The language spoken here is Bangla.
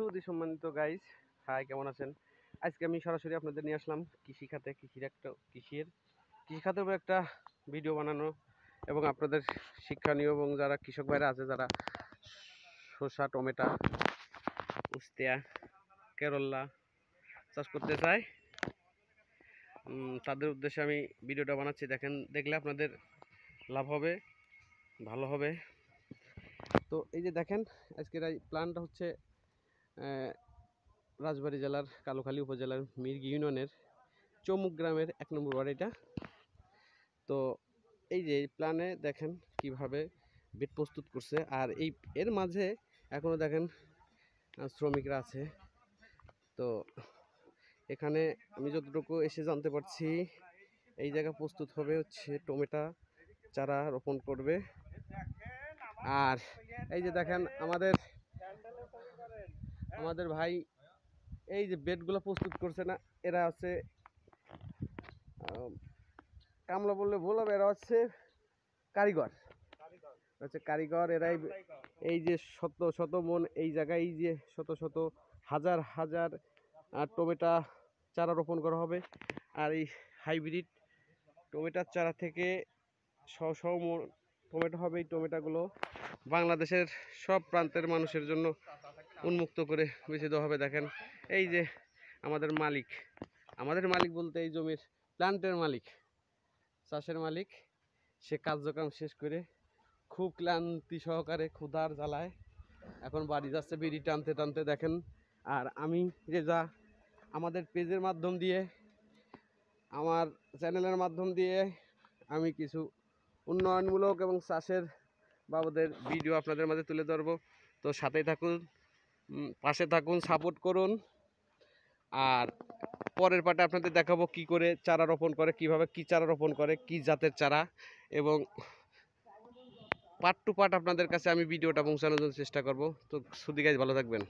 সুধী সম্মানিত গাইস, হাই, কেমন আছেন? আজকে আমি সরাসরি আপনাদের নিয়ে আসলাম কৃষি খাতের উপর একটা ভিডিও বানানো এবং আপনাদের শিক্ষণীয়, এবং যারা কৃষক ভাইরা আছে, যারা শসা, টমেটো, উস্তেয়া, কেরলা চাষ করতে চায়, তাদের উদ্দেশ্যে আমি ভিডিওটা বানাচ্ছি। দেখলে আপনাদের লাভ হবে, ভালো হবে। তো এই যে দেখেন, আজকের এই প্ল্যানটা হচ্ছে রাজবাড়ী জেলার কালুখালী উপজেলার মির্গি ইউনিয়নের চৌমুখ গ্রামের 1 নম্বর ওয়ার্ড এটা। তো এই যে প্ল্যানে দেখেন কিভাবে বেড প্রস্তুত করছে, আর এর মাঝে এখনো দেখেন শ্রমিকরা আছে। তো এখানে আমি যতটুকু এসে জানতে পারছি, এই জায়গা প্রস্তুত হবে হচ্ছে টমেটো চারা রোপণ করবে। আর এই যে দেখেন আমাদের ভাই এই যে বেডগুলো প্রস্তুত করছে না, এরা হচ্ছে কামলা বললে ভুল হবে, এরা হচ্ছে কারিগর। এরাই এই যে শত শত মন এই জায়গায়, এই যে শত শত হাজার হাজার টমেটো চারা রোপণ করা হবে। আর এই হাইব্রিড টমেটোর চারা থেকে শ মন টমেটো হবে। এই টমেটোগুলো বাংলাদেশের সব প্রান্তের মানুষের জন্য উন্মুক্ত করে বেছে দেওয়া হবে। দেখেন এই যে আমাদের মালিক বলতে এই জমির প্ল্যান্টের মালিক, চাষের মালিক, সে কার্যক্রম শেষ করে খুব ক্লান্তি সহকারে ক্ষুধার জ্বালায় এখন বাড়ি যাচ্ছে বিড়ি টানতে টানতে। দেখেন, আর আমি যে আমাদের পেজের মাধ্যম দিয়ে, আমার চ্যানেলের মাধ্যম দিয়ে আমি কিছু উন্নয়নমূলক এবং চাষের বাবদের ভিডিও আপনাদের মাঝে তুলে ধরবো। তো সাথেই থাকুন, পাশে থাকুন, সাপোর্ট করুন। আর পরের পার্টে আপনাদের দেখাবো কি করে চারা রোপণ করে, কিভাবে কি চারা রোপণ করে, কি জাতের চারা, এবং পার্ট টু পার্ট আপনাদের কাছে আমি ভিডিওটা পৌঁছানোর জন্য চেষ্টা করব। তো সুধী গাইস, ভালো থাকবেন।